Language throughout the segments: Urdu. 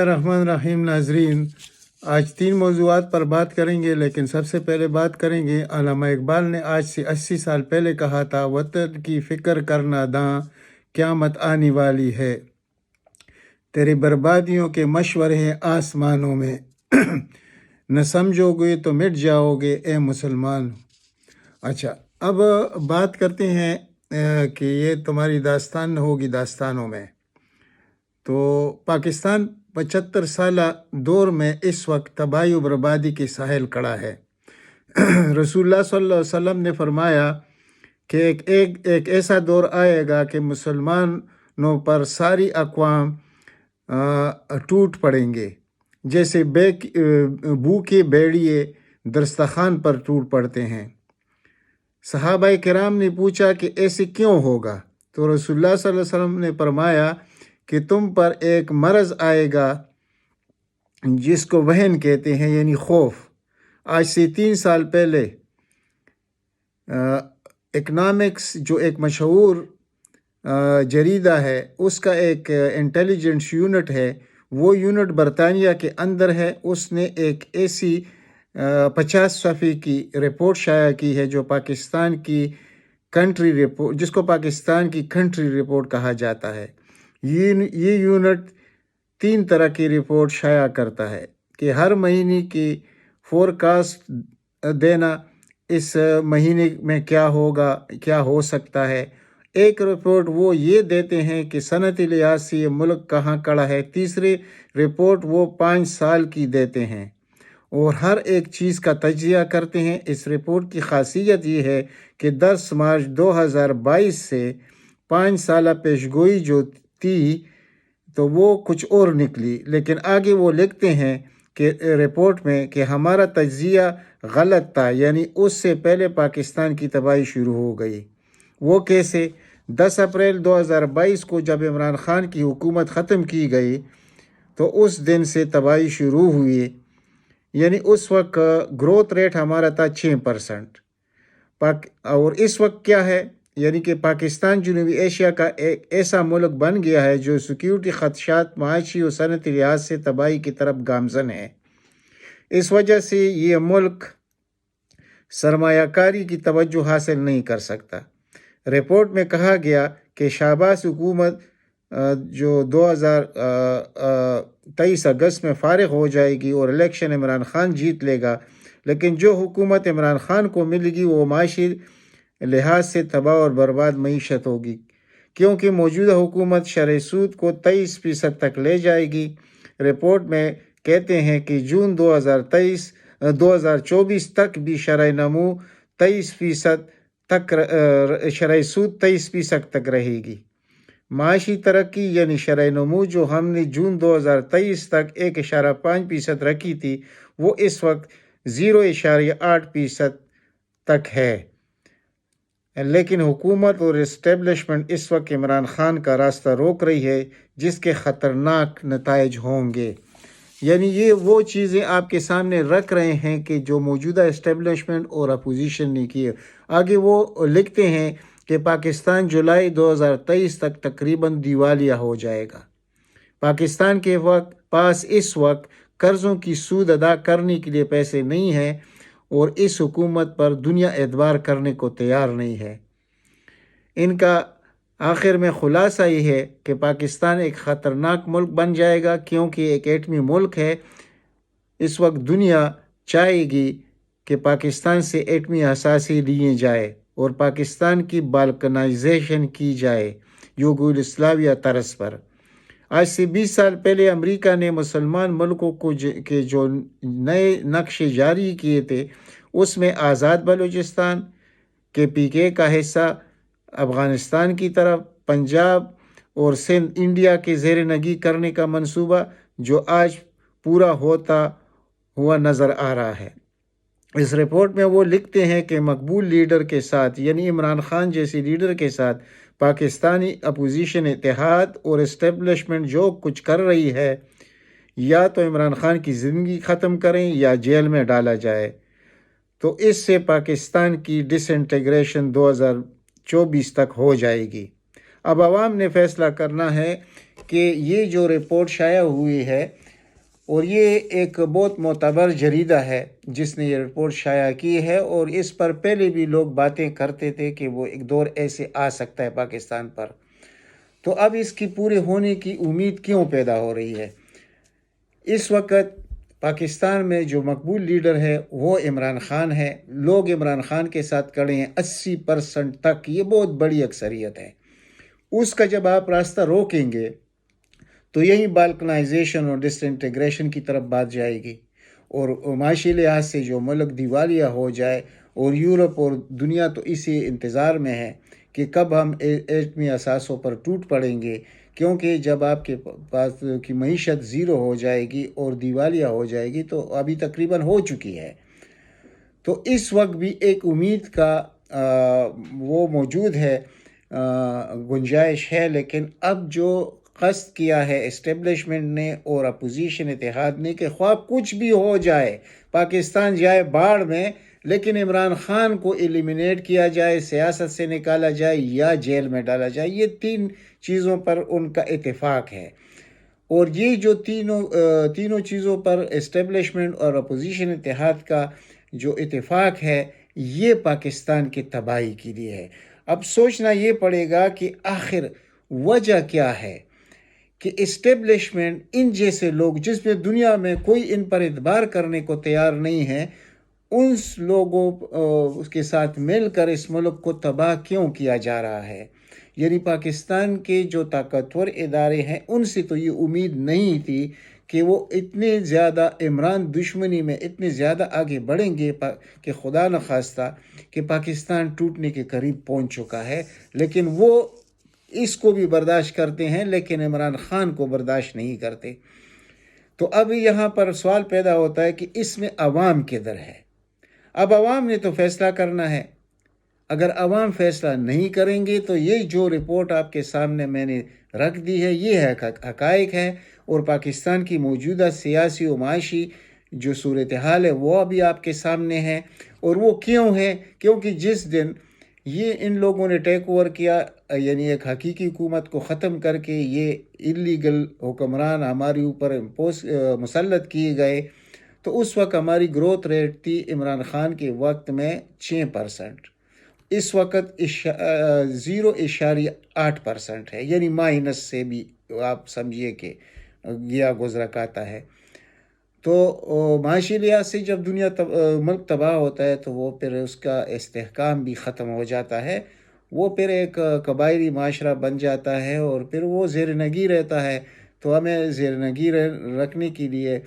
الرحمن الرحیم ناظرین، آج 3 موضوعات پر بات کریں گے، لیکن سب سے پہلے بات کریں گے علامہ اقبال نے آج سے 80 سال پہلے کہا تھا، وطن کی فکر کرنا داں، قیامت آنے والی ہے، تیری بربادیوں کے مشورے ہیں آسمانوں میں، نہ سمجھو گے تو مٹ جاؤ گے اے مسلمان۔ اچھا، اب بات کرتے ہیں کہ یہ تمہاری داستان ہوگی داستانوں میں۔ تو پاکستان 75 سالہ دور میں اس وقت تباہی و بربادی کے ساحل کڑا ہے۔ رسول اللہ صلی اللہ علیہ وسلم نے فرمایا کہ ایک ایسا دور آئے گا کہ مسلمانوں پر ساری اقوام ٹوٹ پڑیں گے، جیسے بھوکے بھیڑیے دسترخوان پر ٹوٹ پڑتے ہیں۔ صحابہ کرام نے پوچھا کہ ایسے کیوں ہوگا؟ تو رسول اللہ صلی اللہ علیہ وسلم نے فرمایا کہ تم پر ایک مرض آئے گا جس کو وہن کہتے ہیں، یعنی خوف۔ آج سے 3 سال پہلے اکنامکس جو ایک مشہور جریدہ ہے، اس کا ایک انٹیلیجنس یونٹ ہے، وہ یونٹ برطانیہ کے اندر ہے، اس نے ایک ایسی 50 صفحے کی رپورٹ شائع کی ہے جو پاکستان کی کنٹری رپورٹ، جس کو پاکستان کی کنٹری رپورٹ کہا جاتا ہے۔ یہ یونٹ 3 طرح کی رپورٹ شائع کرتا ہے کہ ہر مہینے کی فورکاسٹ دینا، اس مہینے میں کیا ہوگا، کیا ہو سکتا ہے۔ ایک رپورٹ وہ یہ دیتے ہیں کہ صنعتی لحاظ سے یہ ملک کہاں کھڑا ہے۔ تیسری رپورٹ وہ 5 سال کی دیتے ہیں اور ہر ایک چیز کا تجزیہ کرتے ہیں۔ اس رپورٹ کی خاصیت یہ ہے کہ 10 مارچ 2022 سے 5 سالہ پیشگوئی جو تھی تو وہ کچھ اور نکلی، لیکن آگے وہ لکھتے ہیں کہ رپورٹ میں کہ ہمارا تجزیہ غلط تھا، یعنی اس سے پہلے پاکستان کی تباہی شروع ہو گئی۔ وہ کیسے؟ 10 اپریل 2022 کو جب عمران خان کی حکومت ختم کی گئی تو اس دن سے تباہی شروع ہوئی، یعنی اس وقت گروتھ ریٹ ہمارا تھا 6%۔ اور اس وقت کیا ہے؟ یعنی کہ پاکستان جنوبی ایشیا کا ایک ایسا ملک بن گیا ہے جو سیکیورٹی خدشات، معاشی اور صنعتی لحاظ سے تباہی کی طرف گامزن ہے۔ اس وجہ سے یہ ملک سرمایہ کاری کی توجہ حاصل نہیں کر سکتا۔ رپورٹ میں کہا گیا کہ شاباش حکومت جو 2023 اگست میں فارغ ہو جائے گی اور الیکشن عمران خان جیت لے گا، لیکن جو حکومت عمران خان کو ملے گی وہ معاشی لحاظ سے تباہ اور برباد معیشت ہوگی، کیونکہ موجودہ حکومت شرح سود کو 23% تک لے جائے گی۔ رپورٹ میں کہتے ہیں کہ جون 2024 تک بھی شرح نمو 23% تک، شرح سود 23% تک رہے گی۔ معاشی ترقی یعنی شرح نمو جو ہم نے جون 2023 تک 1.5% رکھی تھی، وہ اس وقت 0.8% تک ہے، لیکن حکومت اور اسٹیبلشمنٹ اس وقت عمران خان کا راستہ روک رہی ہے، جس کے خطرناک نتائج ہوں گے۔ یعنی یہ وہ چیزیں آپ کے سامنے رکھ رہے ہیں کہ جو موجودہ اسٹیبلشمنٹ اور اپوزیشن نے کی ہے۔ آگے وہ لکھتے ہیں کہ پاکستان جولائی 2023 تک تقریباً دیوالیہ ہو جائے گا۔ پاکستان کے پاس اس وقت قرضوں کی سود ادا کرنے کے لیے پیسے نہیں ہیں اور اس حکومت پر دنیا اعتبار کرنے کو تیار نہیں ہے۔ ان کا آخر میں خلاصہ یہ ہے کہ پاکستان ایک خطرناک ملک بن جائے گا، کیونکہ ایک ایٹمی ملک ہے۔ اس وقت دنیا چاہے گی کہ پاکستان سے ایٹمی اثاثے لیے جائے اور پاکستان کی بالکنائزیشن کی جائے یوگوسلاویہ طرز پر۔ آج سے 20 سال پہلے امریکہ نے مسلمان ملکوں کو کے جو نئے نقشے جاری کیے تھے، اس میں آزاد بلوچستان، KPK کا حصہ افغانستان کی طرف، پنجاب اور سندھ انڈیا کے زیر نگی کرنے کا منصوبہ جو آج پورا ہوتا ہوا نظر آ رہا ہے۔ اس رپورٹ میں وہ لکھتے ہیں کہ مقبول لیڈر کے ساتھ، یعنی عمران خان جیسے لیڈر کے ساتھ، پاکستانی اپوزیشن اتحاد اور اسٹیبلشمنٹ جو کچھ کر رہی ہے، یا تو عمران خان کی زندگی ختم کریں یا جیل میں ڈالا جائے، تو اس سے پاکستان کی ڈس انٹیگریشن 2024 تک ہو جائے گی۔ اب عوام نے فیصلہ کرنا ہے کہ یہ جو رپورٹ شائع ہوئی ہے اور یہ ایک بہت معتبر جریدہ ہے جس نے یہ رپورٹ شائع کی ہے، اور اس پر پہلے بھی لوگ باتیں کرتے تھے کہ وہ ایک دور ایسے آ سکتا ہے پاکستان پر۔ تو اب اس کی پورے ہونے کی امید کیوں پیدا ہو رہی ہے؟ اس وقت پاکستان میں جو مقبول لیڈر ہے وہ عمران خان ہے۔ لوگ عمران خان کے ساتھ کھڑے ہیں 80% تک، یہ بہت بڑی اکثریت ہے۔ اس کا جب آپ راستہ روکیں گے تو یہی بالکنائزیشن اور ڈس انٹیگریشن کی طرف بات جائے گی، اور معاشی لحاظ سے جو ملک دیوالیہ ہو جائے، اور یورپ اور دنیا تو اسی انتظار میں ہے کہ کب ہم ایٹمی اثاثوں پر ٹوٹ پڑیں گے، کیونکہ جب آپ کے پاس کی معیشت زیرو ہو جائے گی اور دیوالیہ ہو جائے گی، تو ابھی تقریباً ہو چکی ہے۔ تو اس وقت بھی ایک امید کا وہ موجود ہے، گنجائش ہے، لیکن اب جو قصد کیا ہے اسٹیبلشمنٹ نے اور اپوزیشن اتحاد نے کہ خواہ کچھ بھی ہو جائے، پاکستان جائے باڑ میں، لیکن عمران خان کو ایلیمینیٹ کیا جائے، سیاست سے نکالا جائے یا جیل میں ڈالا جائے، یہ 3 چیزوں پر ان کا اتفاق ہے۔ اور یہ جو تینوں چیزوں پر اسٹیبلشمنٹ اور اپوزیشن اتحاد کا جو اتفاق ہے، یہ پاکستان کی تباہی کے لیے ہے۔ اب سوچنا یہ پڑے گا کہ آخر وجہ کیا ہے کہ اسٹیبلشمنٹ ان جیسے لوگ جس میں دنیا میں کوئی ان پر اعتبار کرنے کو تیار نہیں ہے، ان لوگوں کے ساتھ مل کر اس ملک کو تباہ کیوں کیا جا رہا ہے؟ یعنی پاکستان کے جو طاقتور ادارے ہیں ان سے تو یہ امید نہیں تھی کہ وہ اتنے زیادہ عمران دشمنی میں اتنے زیادہ آگے بڑھیں گے کہ خدا نخواستہ کہ پاکستان ٹوٹنے کے قریب پہنچ چکا ہے، لیکن وہ اس کو بھی برداشت کرتے ہیں، لیکن عمران خان کو برداشت نہیں کرتے۔ تو اب یہاں پر سوال پیدا ہوتا ہے کہ اس میں عوام کدھر ہے؟ اب عوام نے تو فیصلہ کرنا ہے۔ اگر عوام فیصلہ نہیں کریں گے تو یہ جو رپورٹ آپ کے سامنے میں نے رکھ دی ہے، یہ حقائق ہے، اور پاکستان کی موجودہ سیاسی و معاشی جو صورتحال ہے وہ ابھی آپ کے سامنے ہے۔ اور وہ کیوں ہے؟ کیونکہ جس دن یہ ان لوگوں نے ٹیک اوور کیا، یعنی ایک حقیقی حکومت کو ختم کر کے یہ اللیگل حکمران ہمارے اوپر مسلط کیے گئے، تو اس وقت ہماری گروتھ ریٹ تھی عمران خان کے وقت میں 6%، اس وقت 0.8% ہے، یعنی مائنس سے بھی آپ سمجھیے کہ گیا گزرا کہتا ہے۔ تو معاشی لحاظ سے جب ملک تباہ ہوتا ہے تو وہ پھر اس کا استحکام بھی ختم ہو جاتا ہے، وہ پھر ایک قبائلی معاشرہ بن جاتا ہے، اور پھر وہ زیر نگی رہتا ہے۔ تو ہمیں زیر نگی رکھنے کے لیے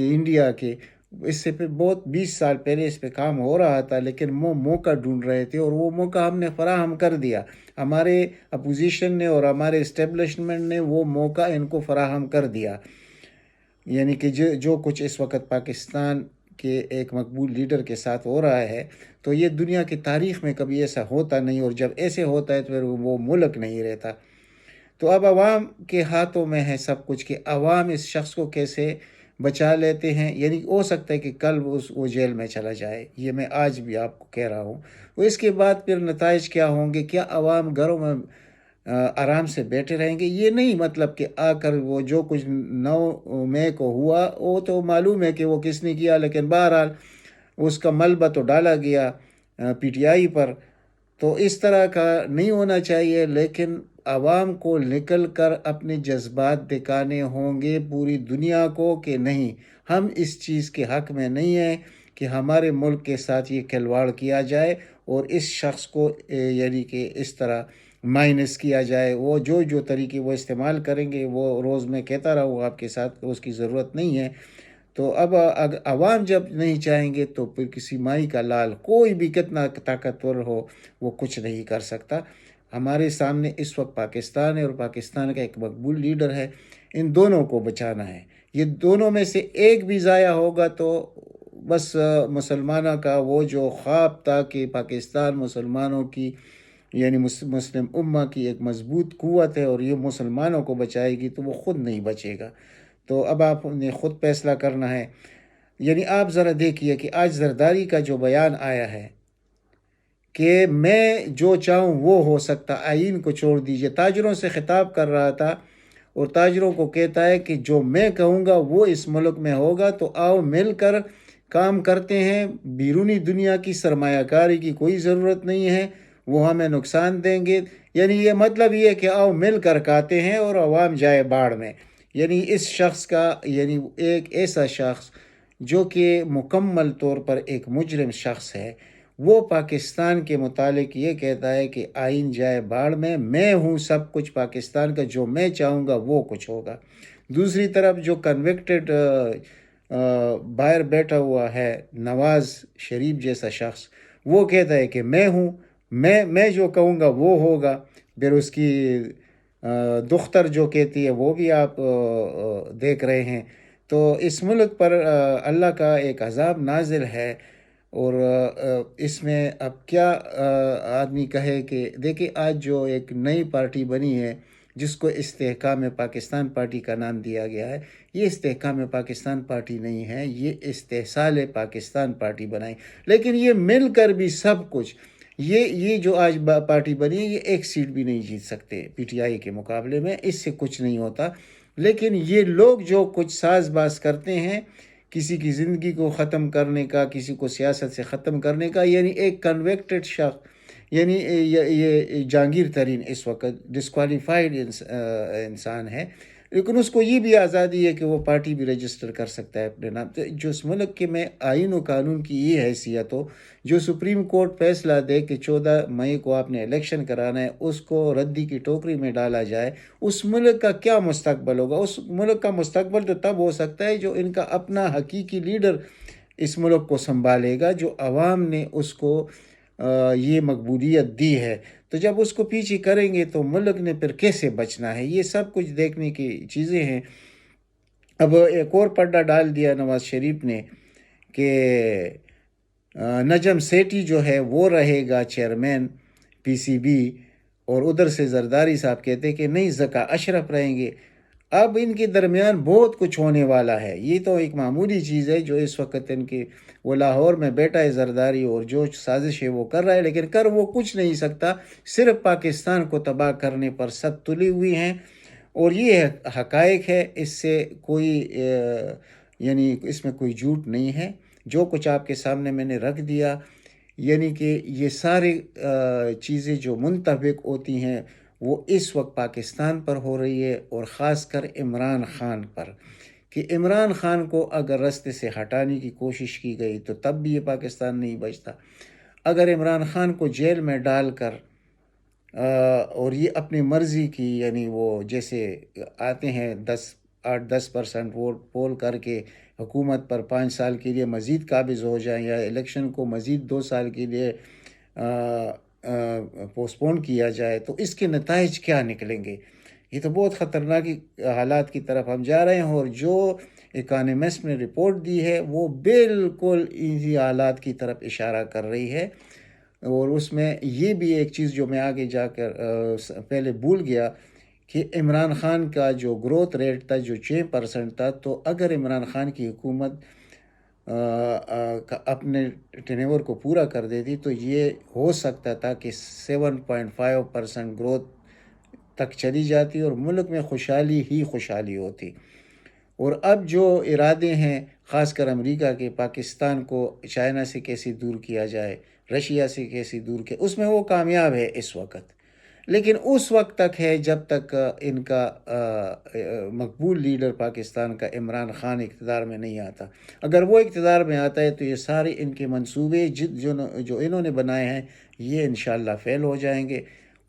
انڈیا کے اس سے پھر بہت 20 سال پہلے اس پہ کام ہو رہا تھا، لیکن وہ موقع ڈھونڈ رہے تھے، اور وہ موقع ہم نے فراہم کر دیا، ہمارے اپوزیشن نے اور ہمارے اسٹیبلشمنٹ نے وہ موقع ان کو فراہم کر دیا۔ یعنی کہ جو کچھ اس وقت پاکستان کے ایک مقبول لیڈر کے ساتھ ہو رہا ہے، تو یہ دنیا کی تاریخ میں کبھی ایسا ہوتا نہیں، اور جب ایسے ہوتا ہے تو پھر وہ ملک نہیں رہتا۔ تو اب عوام کے ہاتھوں میں ہے سب کچھ کہ عوام اس شخص کو کیسے بچا لیتے ہیں۔ یعنی ہو سکتا ہے کہ کل وہ جیل میں چلا جائے، یہ میں آج بھی آپ کو کہہ رہا ہوں۔ وہ اس کے بعد پھر نتائج کیا ہوں گے؟ کیا عوام گھروں میں آرام سے بیٹھے رہیں گے؟ یہ نہیں مطلب کہ آ کر وہ جو کچھ 9 مئی کو ہوا وہ تو معلوم ہے کہ وہ کس نے کیا، لیکن بہرحال اس کا ملبہ تو ڈالا گیا پی ٹی آئی پر۔ تو اس طرح کا نہیں ہونا چاہیے، لیکن عوام کو نکل کر اپنے جذبات دکھانے ہوں گے پوری دنیا کو کہ نہیں، ہم اس چیز کے حق میں نہیں ہیں کہ ہمارے ملک کے ساتھ یہ کھلواڑ کیا جائے اور اس شخص کو یعنی کہ اس طرح مائنس کیا جائے۔ وہ جو طریقے وہ استعمال کریں گے وہ روز میں کہتا رہا ہوں آپ کے ساتھ، اس کی ضرورت نہیں ہے۔ تو اب عوام جب نہیں چاہیں گے تو پھر کسی مائی کا لال کوئی بھی کتنا طاقتور ہو وہ کچھ نہیں کر سکتا۔ ہمارے سامنے اس وقت پاکستان ہے، اور پاکستان کا ایک مقبول لیڈر ہے، ان دونوں کو بچانا ہے۔ یہ دونوں میں سے ایک بھی ضائع ہوگا تو بس مسلمانوں کا وہ جو خواب تھا کہ پاکستان مسلمانوں کی یعنی مسلم امہ کی ایک مضبوط قوت ہے اور یہ مسلمانوں کو بچائے گی، تو وہ خود نہیں بچے گا۔ تو اب آپ نے خود فیصلہ کرنا ہے۔ یعنی آپ ذرا دیکھیے کہ آج زرداری کا جو بیان آیا ہے کہ میں جو چاہوں وہ ہو سکتا، آئین کو چھوڑ دیجئے، تاجروں سے خطاب کر رہا تھا، اور تاجروں کو کہتا ہے کہ جو میں کہوں گا وہ اس ملک میں ہوگا، تو آؤ مل کر کام کرتے ہیں، بیرونی دنیا کی سرمایہ کاری کی کوئی ضرورت نہیں ہے، وہ ہمیں نقصان دیں گے۔ یعنی یہ مطلب یہ ہے کہ آؤ مل کر کھاتے ہیں اور عوام جائے باڑ میں۔ یعنی اس شخص کا، یعنی ایک ایسا شخص جو کہ مکمل طور پر ایک مجرم شخص ہے، وہ پاکستان کے متعلق یہ کہتا ہے کہ آئین جائے باڑ میں ہوں سب کچھ پاکستان کا، جو میں چاہوں گا وہ کچھ ہوگا۔ دوسری طرف جو کنوکٹڈ باہر بیٹھا ہوا ہے نواز شریف جیسا شخص، وہ کہتا ہے کہ میں ہوں، میں جو کہوں گا وہ ہوگا۔ پھر اس کی دختر جو کہتی ہے وہ بھی آپ دیکھ رہے ہیں۔ تو اس ملک پر اللہ کا ایک عذاب نازل ہے، اور اس میں اب کیا آدمی کہے کہ دیکھیں آج جو ایک نئی پارٹی بنی ہے جس کو استحکام پاکستان پارٹی کا نام دیا گیا ہے، یہ استحکام پاکستان پارٹی نہیں ہے، یہ استحصال پاکستان پارٹی بنائی۔ لیکن یہ مل کر بھی سب کچھ، یہ جو آج پارٹی بنی ہے، یہ ایک سیٹ بھی نہیں جیت سکتے پی ٹی آئی کے مقابلے میں، اس سے کچھ نہیں ہوتا۔ لیکن یہ لوگ جو کچھ ساز باز کرتے ہیں کسی کی زندگی کو ختم کرنے کا، کسی کو سیاست سے ختم کرنے کا، یعنی ایک کنوکٹڈ شخص، یعنی یہ جہانگیر ترین اس وقت ڈسکوالیفائڈ انسان ہے، لیکن اس کو یہ بھی آزادی ہے کہ وہ پارٹی بھی رجسٹر کر سکتا ہے اپنے نام۔ تو جو اس ملک کے میں آئین و قانون کی یہ حیثیت ہو، جو سپریم کورٹ فیصلہ دے کہ 14 مئی کو آپ نے الیکشن کرانا ہے، اس کو ردی کی ٹوکری میں ڈالا جائے، اس ملک کا کیا مستقبل ہوگا؟ اس ملک کا مستقبل تو تب ہو سکتا ہے جو ان کا اپنا حقیقی لیڈر اس ملک کو سنبھالے گا، جو عوام نے اس کو یہ مقبولیت دی ہے۔ تو جب اس کو پیچھے کریں گے تو ملک نے پھر کیسے بچنا ہے؟ یہ سب کچھ دیکھنے کی چیزیں ہیں۔ اب ایک اور پردہ ڈال دیا نواز شریف نے کہ نجم سیٹھی جو ہے وہ رہے گا چیئرمین پی سی بی، اور ادھر سے زرداری صاحب کہتے کہ نہیں ذکا اشرف رہیں گے۔ اب ان کے درمیان بہت کچھ ہونے والا ہے۔ یہ تو ایک معمولی چیز ہے جو اس وقت ان کے، وہ لاہور میں بیٹھا ہے زرداری، اور جو سازش ہے وہ کر رہا ہے، لیکن کر وہ کچھ نہیں سکتا، صرف پاکستان کو تباہ کرنے پر سب تلی ہوئی ہیں۔ اور یہ حقائق ہے، اس سے کوئی یعنی اس میں کوئی جھوٹ نہیں ہے۔ جو کچھ آپ کے سامنے میں نے رکھ دیا، یعنی کہ یہ ساری چیزیں جو منطبق ہوتی ہیں وہ اس وقت پاکستان پر ہو رہی ہے، اور خاص کر عمران خان پر، کہ عمران خان کو اگر رستے سے ہٹانے کی کوشش کی گئی تو تب بھی یہ پاکستان نہیں بچتا۔ اگر عمران خان کو جیل میں ڈال کر اور یہ اپنی مرضی کی، یعنی وہ جیسے آتے ہیں 8-10% ووٹ پول کر کے حکومت پر 5 سال کے لیے مزید قابض ہو جائیں، یا الیکشن کو مزید 2 سال کے لیے پوسٹ پون کیا جائے، تو اس کے نتائج کیا نکلیں گے؟ یہ تو بہت خطرناک حالات کی طرف ہم جا رہے ہیں، اور جو اکانومسٹ نے رپورٹ دی ہے وہ بالکل انہی حالات کی طرف اشارہ کر رہی ہے۔ اور اس میں یہ بھی ایک چیز جو میں آگے جا کر پہلے بھول گیا، کہ عمران خان کا جو گروتھ ریٹ تھا جو 6% تھا، تو اگر عمران خان کی حکومت اپنے ٹینیور کو پورا کر دیتی تو یہ ہو سکتا تھا کہ 7.5% گروتھ تک چلی جاتی، اور ملک میں خوشحالی ہی خوشحالی ہوتی۔ اور اب جو ارادے ہیں خاص کر امریکہ کے، پاکستان کو چائنا سے کیسے دور کیا جائے، رشیا سے کیسے دور کیا، اس میں وہ کامیاب ہے اس وقت، لیکن اس وقت تک ہے جب تک ان کا مقبول لیڈر پاکستان کا عمران خان اقتدار میں نہیں آتا۔ اگر وہ اقتدار میں آتا ہے تو یہ سارے ان کے منصوبے جو انہوں نے بنائے ہیں یہ انشاءاللہ فیل ہو جائیں گے،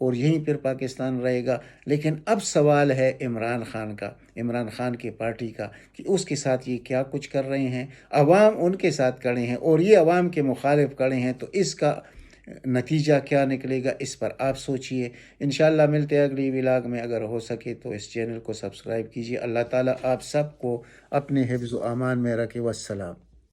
اور یہیں پھر پاکستان رہے گا۔ لیکن اب سوال ہے عمران خان کا، عمران خان کی پارٹی کا، کہ اس کے ساتھ یہ کیا کچھ کر رہے ہیں۔ عوام ان کے ساتھ کھڑے ہیں، اور یہ عوام کے مخالف کھڑے ہیں، تو اس کا نتیجہ کیا نکلے گا اس پر آپ سوچئے۔ انشاءاللہ ملتے ہیں اگلی ولاگ میں، اگر ہو سکے تو اس چینل کو سبسکرائب کیجئے۔ اللہ تعالیٰ آپ سب کو اپنے حفظ و امان میں رکھے۔ والسلام۔